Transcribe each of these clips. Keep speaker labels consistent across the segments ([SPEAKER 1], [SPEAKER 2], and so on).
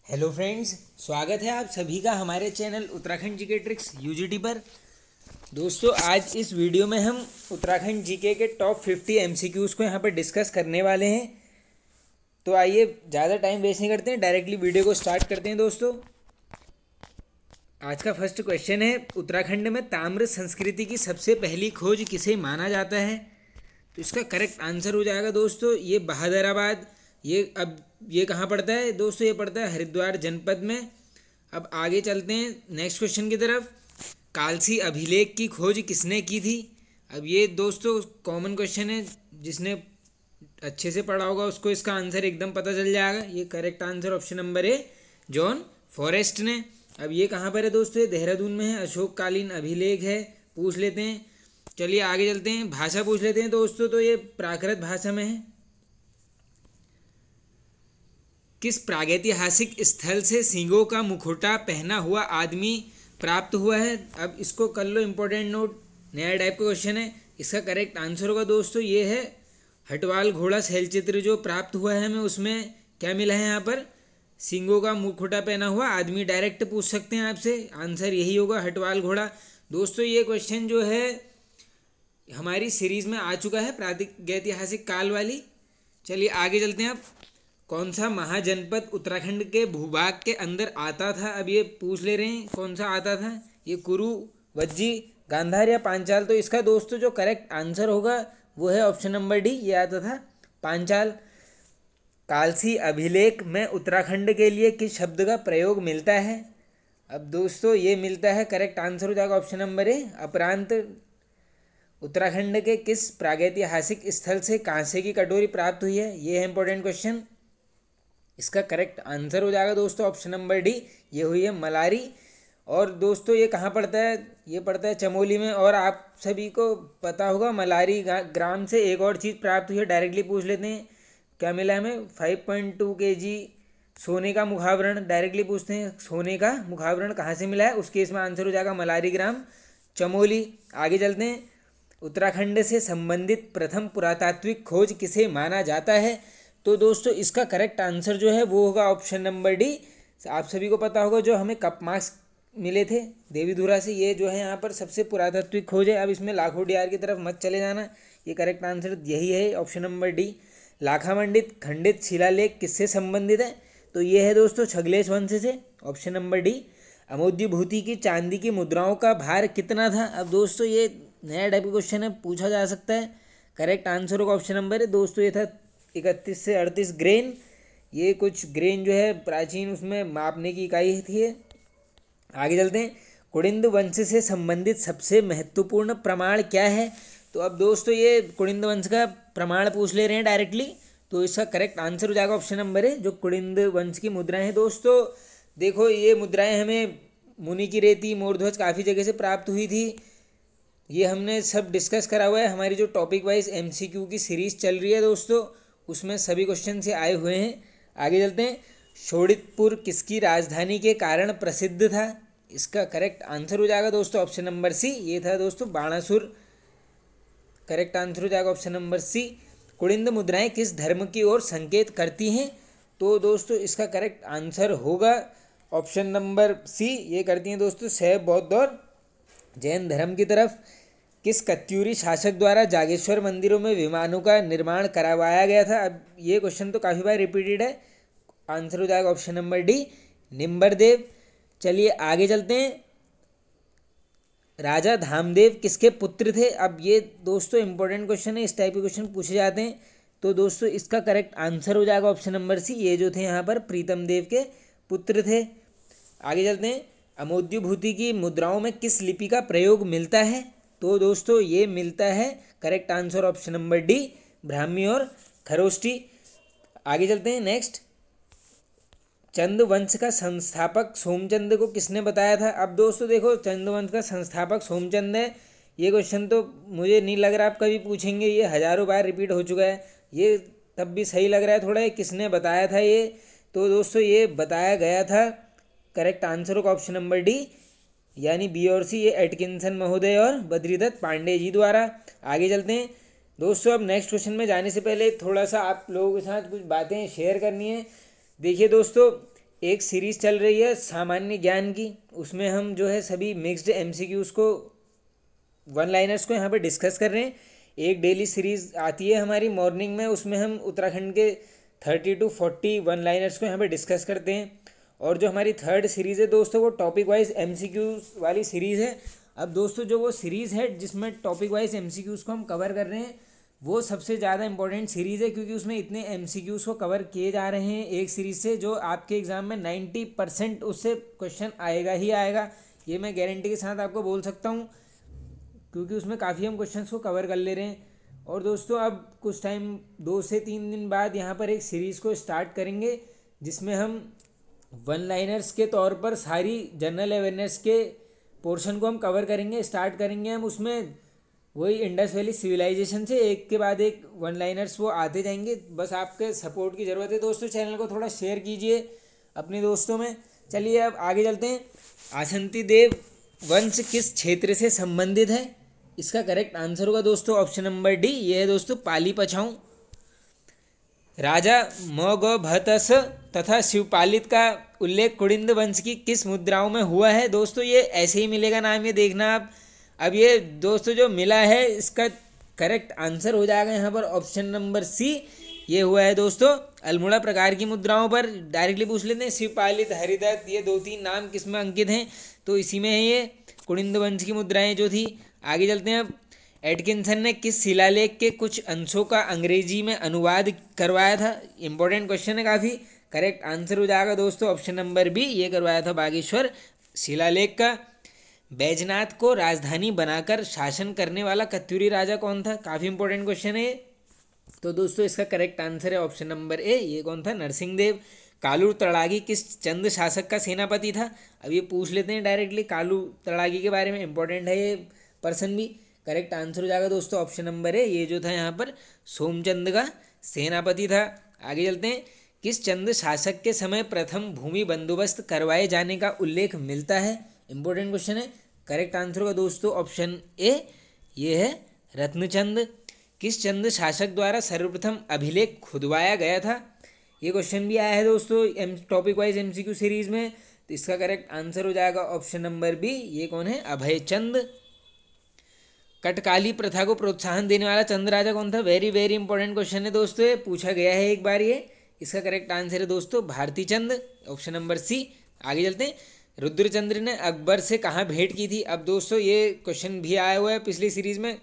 [SPEAKER 1] Hello friends, स्वागत है आप सभी का हमारे channel Uttarakhand GK tricks UGT पर। दोस्तों, आज इस वीडियो में हम उत्तराखंड जीके के टॉप 50 एमसीक्यूज़ को यहाँ पर डिस्कस करने वाले हैं। तो आइए ज़्यादा टाइम वेस्ट नहीं करते हैं, डायरेक्टली वीडियो को स्टार्ट करते हैं। दोस्तों, आज का फर्स्ट क्वेश्चन है, उत्तराखंड में ताम्र संस्कृति की सबसे पहली खोज किसे माना जाता है? तो इसका करेक्ट आंसर हो जाएगा दोस्तों ये बहादुराबाद। ये कहाँ पड़ता है दोस्तों? ये पड़ता है हरिद्वार जनपद में। अब आगे चलते हैं नेक्स्ट क्वेश्चन की तरफ। कालसी अभिलेख की खोज किसने की थी? अब ये दोस्तों कॉमन क्वेश्चन है, जिसने अच्छे से पढ़ा होगा उसको इसका आंसर एकदम पता चल जाएगा। ये correct answer option number A, John forest ने। अब ये कहाँ पर है दोस्तों? ये देहरादून में है, अशोककालीन अभिलेख है। पूछ लेते हैं, चलिए आगे चलते हैं। भाषा पूछ लेते हैं दोस्तों, तो ये प्राकृत भाषा में है। किस प्रागैतिहासिक स्थल से सींगों का मुखौटा पहना हुआ आदमी प्राप्त हुआ है? अब इसको कर लो इम्पोर्टेंट नोट, नया टाइप का क्वेश्चन है। इसका करेक्ट आंसर होगा दोस्तों ये है हटवाल घोड़ा शैलचित्र जो प्राप्त हुआ है हमें, उसमें क्या मिला है यहाँ पर? सींगों का मुखौटा पहना हुआ आदमी। डायरेक्ट पूछ सकते हैं आपसे, आंसर यही होगा, हटवाल घोड़ा। दोस्तों, ये क्वेश्चन जो है हमारी सीरीज में आ चुका है, प्रागैतिहासिक काल वाली। चलिए आगे चलते हैं। अब कौन सा महाजनपद उत्तराखंड के भूभाग के अंदर आता था? अब ये पूछ ले रहे हैं कौन सा आता था। ये कुरु, वज्जी, गांधार या पांचाल? तो इसका दोस्तों जो करेक्ट आंसर होगा वो है ऑप्शन नंबर डी, ये आता था पांचाल। कालसी अभिलेख में उत्तराखंड के लिए किस शब्द का प्रयोग मिलता है? अब दोस्तों ये मिलता है, करेक्ट आंसर हो जाएगा option number A, Aparanta. Uttarakhand के किस प्रागैतिहासिक स्थल से कांसे की कटोरी प्राप्त हुई है? ये है इंपॉर्टेंट क्वेश्चन। इसका करेक्ट आंसर हो जाएगा दोस्तों ऑप्शन नंबर डी, ये हुई है मलारी। और दोस्तों ये कहाँ पड़ता है? ये पड़ता है चमोली में। और आप सभी को पता होगा मलारी ग्राम से एक और चीज़ प्राप्त हुई है, डायरेक्टली पूछ लेते हैं क्या मिला हमें? 5.2 kg सोने का मुखावरण। डायरेक्टली पूछते हैं सोने का मुखावरण कहाँ से मिला है, उस केस में आंसर हो जाएगा मलारी ग्राम, चमोली। आगे चलते हैं। उत्तराखंड से संबंधित प्रथम पुरातात्विक खोज किसे माना जाता है? तो दोस्तों इसका करेक्ट आंसर जो है वो होगा ऑप्शन नंबर डी। आप सभी को पता होगा जो हमें कप मार्क्स मिले थे देवीधुरा से, ये जो है यहाँ पर सबसे पुरातात्विक खोज है। अब इसमें लाखों डियार की तरफ मत चले जाना, ये करेक्ट आंसर यही है ऑप्शन नंबर डी। लाखामंडित खंडित शिलालेख किससे संबंधित है? तो ये है दोस्तों छगलेश वंश से, ऑप्शन नंबर डी। अमोद्यभूति की चांदी की मुद्राओं का भार कितना था? अब दोस्तों ये नया टाइप का क्वेश्चन है, पूछा जा सकता है। करेक्ट आंसर होगा ऑप्शन नंबर है दोस्तों, ये था 31 से 38 ग्रेन। ये कुछ ग्रेन जो है प्राचीन उसमें मापने की इकाई थी। आगे चलते हैं। कुड़िंद वंश से संबंधित सबसे महत्वपूर्ण प्रमाण क्या है? तो अब दोस्तों ये कुड़िंद वंश का प्रमाण पूछ ले रहे हैं डायरेक्टली, तो इसका करेक्ट आंसर हो जाएगा ऑप्शन नंबर है, जो कुड़िंद वंश की मुद्राएं हैं। दोस्तों देखो, ये मुद्राएं हमें मुनि की रेती, मोरध्वज काफ़ी जगह से प्राप्त हुई थी। ये हमने सब डिस्कस करा हुआ है, हमारी जो टॉपिक वाइज एमसीक्यू की सीरीज चल रही है दोस्तों, उसमें सभी क्वेश्चन से आए हुए हैं। आगे चलते हैं। शोणितपुर किसकी राजधानी के कारण प्रसिद्ध था? इसका करेक्ट आंसर हो जाएगा दोस्तों ऑप्शन नंबर सी, ये था दोस्तों बाणासुर। करेक्ट आंसर हो जाएगा ऑप्शन नंबर सी। कुड़िंद मुद्राएं किस धर्म की ओर संकेत करती हैं? तो दोस्तों इसका करेक्ट आंसर होगा ऑप्शन नंबर सी, ये करती हैं दोस्तों शैव, बौद्ध और जैन धर्म की तरफ। किस कत्यूरी शासक द्वारा जागेश्वर मंदिरों में विमानों का निर्माण करवाया गया था? अब ये क्वेश्चन तो काफ़ी बार रिपीटेड है, आंसर हो जाएगा ऑप्शन नंबर डी, निम्बरदेव। चलिए आगे चलते हैं। राजा धामदेव किसके पुत्र थे? अब ये दोस्तों इंपॉर्टेंट क्वेश्चन है, इस टाइप के क्वेश्चन पूछे जाते हैं। तो दोस्तों इसका करेक्ट आंसर हो जाएगा ऑप्शन नंबर सी, ये जो थे यहाँ पर प्रीतम देव के पुत्र थे। आगे चलते हैं। अमोद्यभूति की मुद्राओं में किस लिपि का प्रयोग मिलता है? तो दोस्तों ये मिलता है, correct answer option number D, Brahmi और खरोष्टी। आगे चलते हैं नेक्स्ट। चंद वंश का संस्थापक सोमचंद को किसने बताया था? अब दोस्तों देखो, चंद वंश का संस्थापक सोमचंद है। ये क्वेश्चन तो मुझे नहीं लग रहा आप कभी पूछेंगे, ये हज़ारों बार रिपीट हो चुका है। ये तब भी सही लग रहा है थोड़ा, किसने बताया था ये? तो दोस्तों ये बताया गया था, करेक्ट आंसर होगा ऑप्शन नंबर डी, यानी बी और सी, ये एटकिंसन महोदय और बद्रीदत्त पांडे जी द्वारा। आगे चलते हैं दोस्तों। अब नेक्स्ट क्वेश्चन में जाने से पहले थोड़ा सा आप लोगों के साथ कुछ बातें शेयर करनी है। देखिए दोस्तों, एक सीरीज़ चल रही है सामान्य ज्ञान की, उसमें हम जो है सभी मिक्स्ड एमसीक्यूज़ को, वन लाइनर्स को यहाँ पे डिस्कस कर रहे हैं। एक डेली सीरीज़ आती है हमारी मॉर्निंग में, उसमें हम उत्तराखंड के 30 to 40 वन लाइनर्स को यहाँ पे डिस्कस करते हैं। और जो हमारी थर्ड सीरीज़ है दोस्तों, वो टॉपिक वाइज एमसीक्यूज़ वाली सीरीज़ है। अब दोस्तों जो वो सीरीज़ है जिसमें टॉपिक वाइज एमसीक्यूज़ को हम कवर कर रहे हैं, वो सबसे ज़्यादा इंपॉर्टेंट सीरीज़ है, क्योंकि उसमें इतने एमसीक्यूज़ को कवर किए जा रहे हैं एक सीरीज़ से, जो आपके एग्ज़ाम में 90% उससे क्वेश्चन आएगा ही आएगा। ये मैं गारंटी के साथ आपको बोल सकता हूँ, क्योंकि उसमें काफ़ी हम क्वेश्चंस को कवर कर ले रहे हैं। और दोस्तों अब कुछ टाइम 2 से 3 दिन बाद यहाँ पर एक सीरीज़ को स्टार्ट करेंगे, जिसमें हम वन लाइनर्स के तौर पर सारी जनरल अवेयरनेस के पोर्शन को हम कवर करेंगे, स्टार्ट करेंगे हम उसमें वही इंडस वैली सिविलाइजेशन से एक के बाद एक वन लाइनर्स वो आते जाएंगे। बस आपके सपोर्ट की ज़रूरत है दोस्तों। चैनल को थोड़ा शेयर कीजिए अपने दोस्तों में। चलिए अब आगे चलते हैं। आसंती देव वंश किस क्षेत्र से संबंधित है? इसका करेक्ट आंसर होगा दोस्तों ऑप्शन नंबर डी, ये है दोस्तों पाली पछाऊ। राजा मौगभतस तथा शिवपालित का उल्लेख कुड़िंद वंश की किस मुद्राओं में हुआ है? दोस्तों ये ऐसे ही मिलेगा नाम, ये देखना आप। अब ये दोस्तों जो मिला है इसका करेक्ट आंसर हो जाएगा यहाँ पर ऑप्शन नंबर सी, ये हुआ है दोस्तों अल्मोड़ा प्रकार की मुद्राओं पर। डायरेक्टली पूछ लेते हैं शिवपालित, हरिदत्त, ये 2-3 नाम किस में अंकित हैं, तो इसी में है ये कुड़िंद वंश की मुद्राएं जो थी। आगे चलते हैं अब। एटकिंसन ने किस शिलालेख के कुछ अंशों का अंग्रेजी में अनुवाद करवाया था? इंपॉर्टेंट क्वेश्चन है काफ़ी। करेक्ट आंसर हो जाएगा दोस्तों ऑप्शन नंबर बी, ये करवाया था बागेश्वर शिलालेख का। बैजनाथ को राजधानी बनाकर शासन करने वाला कत्यूरी राजा कौन था? काफ़ी इंपॉर्टेंट क्वेश्चन है। तो दोस्तों इसका करेक्ट आंसर है ऑप्शन नंबर ए, ये कौन था? नरसिंह देव। कालू तड़ागी किस चंद शासक का सेनापति था? अब ये पूछ लेते हैं डायरेक्टली कालू तड़ागी के बारे में, इंपॉर्टेंट है ये पर्सन भी। करेक्ट आंसर हो जाएगा दोस्तों ऑप्शन नंबर ए, ये जो था यहाँ पर सोमचंद का सेनापति था। आगे चलते हैं। किस चंद शासक के समय प्रथम भूमि बंदोबस्त करवाए जाने का उल्लेख मिलता है? इंपॉर्टेंट क्वेश्चन है। करेक्ट आंसर होगा दोस्तों ऑप्शन ए, ये है रत्नचंद। किस चंद शासक द्वारा सर्वप्रथम अभिलेख खुदवाया गया था? ये क्वेश्चन भी आया है दोस्तों टॉपिक वाइज एमसीक्यू सीरीज में, तो इसका करेक्ट आंसर हो जाएगा ऑप्शन नंबर बी, ये कौन है? अभयचंद। कटकाली प्रथा को प्रोत्साहन देने वाला चंद राजा कौन था? वेरी वेरी इंपॉर्टेंट क्वेश्चन है दोस्तों, ये पूछा गया है एक बार ये। इसका करेक्ट आंसर है दोस्तों भारती चंद, ऑप्शन नंबर सी। आगे चलते हैं। रुद्रचंद्र ने अकबर से कहाँ भेंट की थी? अब दोस्तों ये क्वेश्चन भी आया हुआ है पिछली सीरीज में।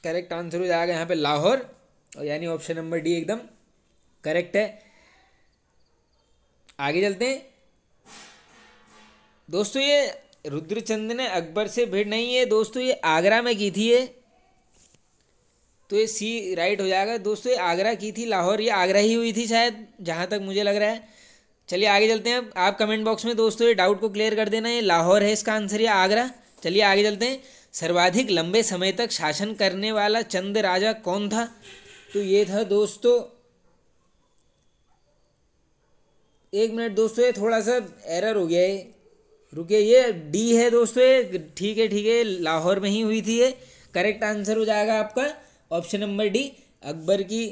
[SPEAKER 1] करेक्ट आंसर हो जाएगा यहाँ पे लाहौर, और यानी ऑप्शन नंबर डी एकदम करेक्ट है। आगे चलते हैं दोस्तों। ये रुद्रचंद ने अकबर से भेंट नहीं है दोस्तों, ये आगरा में की थी ये, तो ये सी राइट हो जाएगा दोस्तों। ये आगरा की थी, लाहौर ये आगरा ही हुई थी शायद, जहाँ तक मुझे लग रहा है। चलिए आगे चलते हैं। अब आप कमेंट बॉक्स में दोस्तों ये डाउट को क्लियर कर देना, ये लाहौर है इसका आंसर या आगरा। चलिए आगे चलते हैं। सर्वाधिक लंबे समय तक शासन करने वाला चंद राजा कौन था? तो ये था दोस्तों, एक मिनट दोस्तों, ये थोड़ा सा एरर हो गया है, रुकिए, ये डी है दोस्तों, ये ठीक है, लाहौर में ही हुई थी ये। करेक्ट आंसर हो जाएगा आपका ऑप्शन नंबर डी। अकबर की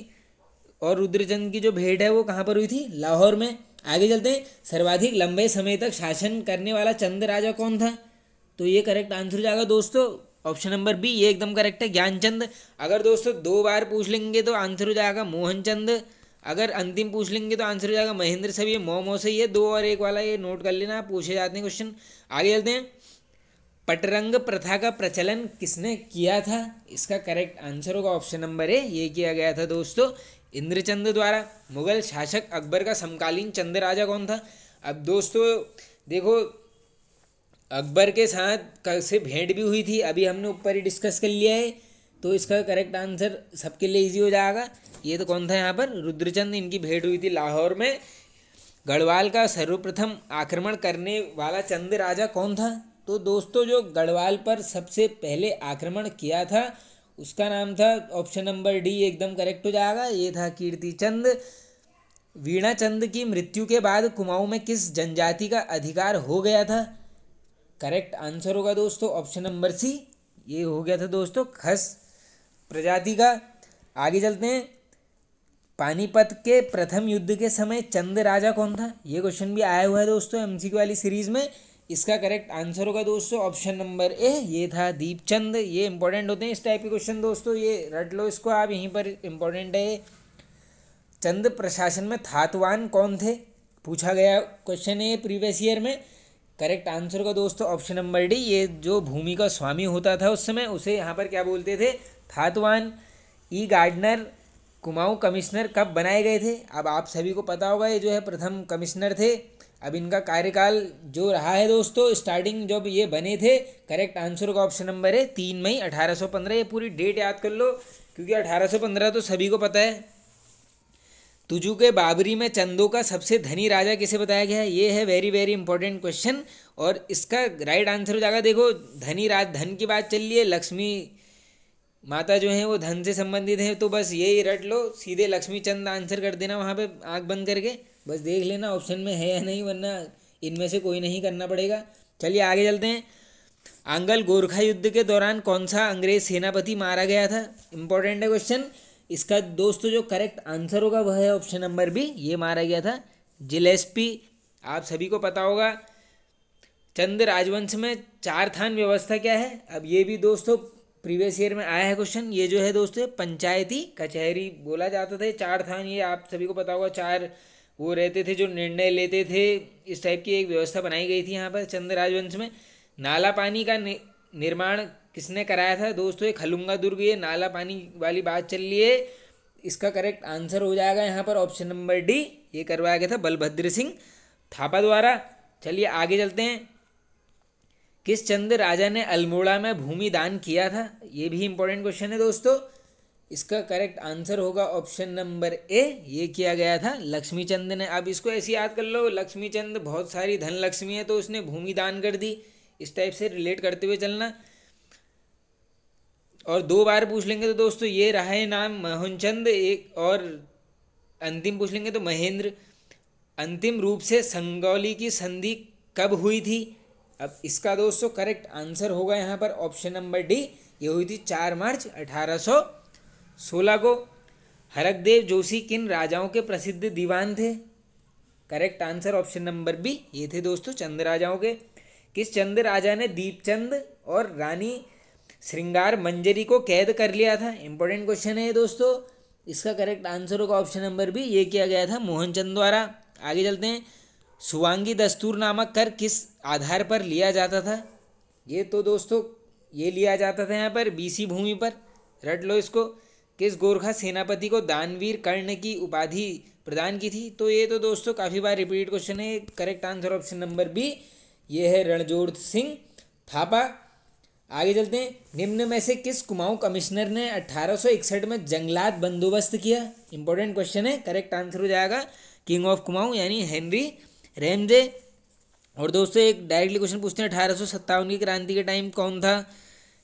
[SPEAKER 1] और रुद्रचंद की जो भेंट है वो कहाँ पर हुई थी? लाहौर में। आगे चलते हैं। सर्वाधिक लंबे समय तक शासन करने वाला चंद राजा कौन था? तो ये करेक्ट आंसर हो जाएगा दोस्तों ऑप्शन नंबर बी, ये एकदम करेक्ट है, ज्ञानचंद। अगर दोस्तों 2 बार पूछ लेंगे तो आंसर हो जाएगा मोहनचंद। अगर अंतिम पूछ लेंगे तो आंसर हो जाएगा महेंद्र। सब ये मौ से ये 2 और 1 वाला ये नोट कर लेना, पूछे जाते हैं क्वेश्चन। आगे चलते हैं। पटरंग प्रथा का प्रचलन किसने किया था? इसका करेक्ट आंसर होगा ऑप्शन नंबर ए, ये किया गया था दोस्तों इंद्रचंद द्वारा। मुगल शासक अकबर का समकालीन चंद राजा कौन था? अब दोस्तों देखो, अकबर के साथ कल से भेंट भी हुई थी, अभी हमने ऊपर ही डिस्कस कर लिया है, तो इसका करेक्ट आंसर सबके लिए इजी हो जाएगा। ये तो कौन था यहाँ पर? रुद्रचंद, इनकी भेंट हुई थी लाहौर में। गढ़वाल का सर्वप्रथम आक्रमण करने वाला चंद राजा कौन था? तो दोस्तों जो गढ़वाल पर सबसे पहले आक्रमण किया था उसका नाम था ऑप्शन नंबर डी, एकदम करेक्ट हो जाएगा, ये था कीर्तिचंद। वीणाचंद की मृत्यु के बाद कुमाऊं में किस जनजाति का अधिकार हो गया था? करेक्ट आंसर होगा दोस्तों ऑप्शन नंबर सी, ये हो गया था दोस्तों खस प्रजाति का। आगे चलते हैं। पानीपत के प्रथम युद्ध के समय चंद राजा कौन था? ये क्वेश्चन भी आया हुआ है दोस्तों एमसीक्यू वाली सीरीज में। इसका करेक्ट आंसर होगा दोस्तों ऑप्शन नंबर ए, ये था दीपचंद। ये इंपॉर्टेंट होते हैं इस टाइप के क्वेश्चन दोस्तों, ये रट लो इसको आप, यहीं पर इंपॉर्टेंट है। चंद प्रशासन में थातवान कौन थे? पूछा गया क्वेश्चन है प्रीवियस ईयर में। करेक्ट आंसर होगा दोस्तों ऑप्शन नंबर डी, ये जो भूमि का स्वामी होता था उस समय, उसे यहाँ पर क्या बोलते थे? थातवान। ई गार्डनर कुमाऊं कमिश्नर कब बनाए गए थे? अब आप सभी को पता होगा, ये जो है प्रथम कमिश्नर थे। अब इनका कार्यकाल जो रहा है दोस्तों, स्टार्टिंग जब ये बने थे, करेक्ट आंसर का ऑप्शन नंबर है 3 मई 1815। ये पूरी डेट याद कर लो क्योंकि 1815 तो सभी को पता है। तुजू के बाबरी में चंदों का सबसे धनी राजा किसे बताया गया है? ये है वेरी वेरी इंपॉर्टेंट क्वेश्चन और इसका राइट आंसर हो जाएगा, देखो धनी धन की बात चल रही है, लक्ष्मी माता जो है वो धन से संबंधित है, तो बस यही रट लो, सीधे लक्ष्मी चंद आंसर कर देना वहाँ पे आंख बंद करके, बस देख लेना ऑप्शन में है या नहीं, वरना इनमें से कोई नहीं करना पड़ेगा। चलिए आगे चलते हैं। आंगल गोरखा युद्ध के दौरान कौन सा अंग्रेज सेनापति मारा गया था? इंपॉर्टेंट है क्वेश्चन। इसका दोस्तों जो करेक्ट आंसर होगा वह है ऑप्शन नंबर बी, ये मारा गया था जिलेस्पी। आप सभी को पता होगा चंद राजवंश में चार थान व्यवस्था क्या है? अब ये भी दोस्तों प्रीवियस ईयर में आया है क्वेश्चन। ये जो है दोस्तों पंचायती कचहरी बोला जाता था, चार थान, ये आप सभी को पता होगा, चार वो रहते थे जो निर्णय लेते थे, इस टाइप की एक व्यवस्था बनाई गई थी यहाँ पर चंद राजवंश में। नाला पानी का निर्माण किसने कराया था? दोस्तों ये खलुंगा दुर्ग, ये नाला पानी वाली बात चल रही है। इसका करेक्ट आंसर हो जाएगा यहाँ पर ऑप्शन नंबर डी, ये करवाया गया था बलभद्र सिंह थापा द्वारा। चलिए आगे चलते हैं। किस चंद राजा ने अल्मोड़ा में भूमि दान किया था? ये भी इंपॉर्टेंट क्वेश्चन है दोस्तों। इसका करेक्ट आंसर होगा ऑप्शन नंबर ए, ये किया गया था लक्ष्मी चंद ने। अब इसको ऐसे याद कर लो, लक्ष्मी चंद बहुत सारी धन लक्ष्मी है तो उसने भूमि दान कर दी, इस टाइप से रिलेट करते हुए चलना। और 2 बार पूछ लेंगे तो दोस्तों ये रहा है नाम मोहनचंद, एक और अंतिम पूछ लेंगे तो महेंद्र। अंतिम रूप से संगौली की संधि कब हुई थी? अब इसका दोस्तों करेक्ट आंसर होगा यहाँ पर ऑप्शन नंबर डी, ये हुई थी 4 मार्च 1816 को। हरकदेव जोशी किन राजाओं के प्रसिद्ध दीवान थे? Correct answer option number B, ये थे दोस्तों चंद राजाओं के। किस चंद राजा ने दीपचंद और रानी श्रृंगार मंजरी को कैद कर लिया था? इंपॉर्टेंट क्वेश्चन है ये दोस्तों। इसका करेक्ट आंसर होगा ऑप्शन नंबर बी, ये किया गया था मोहनचंद द्वारा। आगे चलते हैं। सुवांगी दस्तूर नामक कर किस आधार पर लिया जाता था? ये तो दोस्तों ये लिया जाता था यहाँ पर बीसी भूमि पर, रट लो इसको। किस गोरखा सेनापति को दानवीर कर्ण की उपाधि प्रदान की थी? तो ये तो दोस्तों काफ़ी बार रिपीट क्वेश्चन है। Correct answer option number B, ये है रणजोध सिंह थापा। आगे चलते हैं। निम्न में से किस कुमाऊं कमिश्नर ने 1861 में जंगलात बंदोबस्त किया? इंपॉर्टेंट क्वेश्चन है। करेक्ट आंसर हो जाएगा किंग ऑफ कुमाऊं यानी हेनरी रैमजे। और दोस्तों एक डायरेक्टली क्वेश्चन पूछते हैं 1857 की क्रांति के टाइम कौन था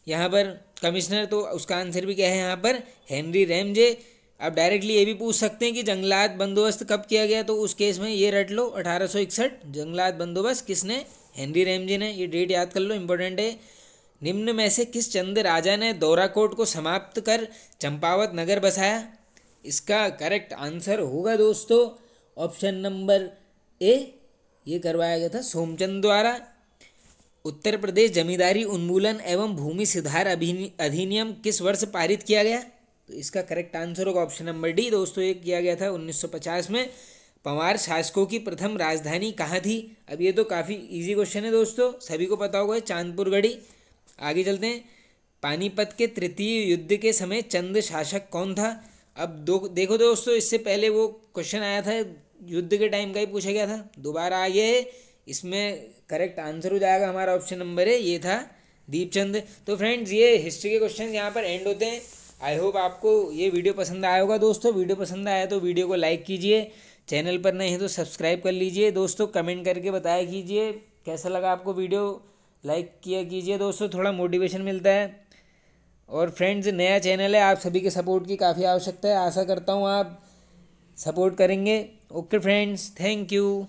[SPEAKER 1] यहाँ पर कमिश्नर? तो उसका आंसर भी क्या है यहाँ पर? Henry Ramsay. अब डायरेक्टली ये भी पूछ सकते हैं कि जंगलात बंदोबस्त कब किया गया, तो उस केस में ये रट लो 1861 जंगलात बंदोबस्त किसने? हेनरी रैमजे ने। ये डेट याद कर लो, इंपॉर्टेंट है। निम्न में से किस चंद राजा ने दौराकोट को समाप्त कर चंपावत नगर बसाया? इसका करेक्ट आंसर होगा दोस्तों ऑप्शन नंबर ए, ये करवाया गया था सोमचंद द्वारा। उत्तर प्रदेश जमींदारी उन्मूलन एवं भूमि सुधार अधिनियम किस वर्ष पारित किया गया? तो इसका करेक्ट आंसर होगा ऑप्शन नंबर डी दोस्तों, ये किया गया था 1950 में। पंवार शासकों की प्रथम राजधानी कहाँ थी? अब ये तो काफ़ी इजी क्वेश्चन है दोस्तों, सभी को पता होगा, चांदपुर गढ़ी। आगे चलते हैं। पानीपत के तृतीय युद्ध के समय चंद शासक कौन था? अब देखो दोस्तों, इससे पहले वो क्वेश्चन आया था युद्ध के टाइम का ही पूछा गया था, दोबारा आ गया है। इसमें करेक्ट आंसर हो जाएगा हमारा ऑप्शन नंबर है, ये था दीपचंद। तो फ्रेंड्स ये हिस्ट्री के क्वेश्चन यहाँ पर एंड होते हैं। आई होप आपको ये वीडियो पसंद आया होगा दोस्तों। वीडियो पसंद आया तो वीडियो को लाइक कीजिए, चैनल पर नए हैं तो सब्सक्राइब कर लीजिए दोस्तों। कमेंट करके बताया कीजिए कैसा लगा आपको वीडियो, लाइक किया कीजिए दोस्तों, थोड़ा मोटिवेशन मिलता है। और फ्रेंड्स नया चैनल है, आप सभी के सपोर्ट की काफ़ी आवश्यकता है, आशा करता हूँ आप सपोर्ट करेंगे। Okay friends, thank you.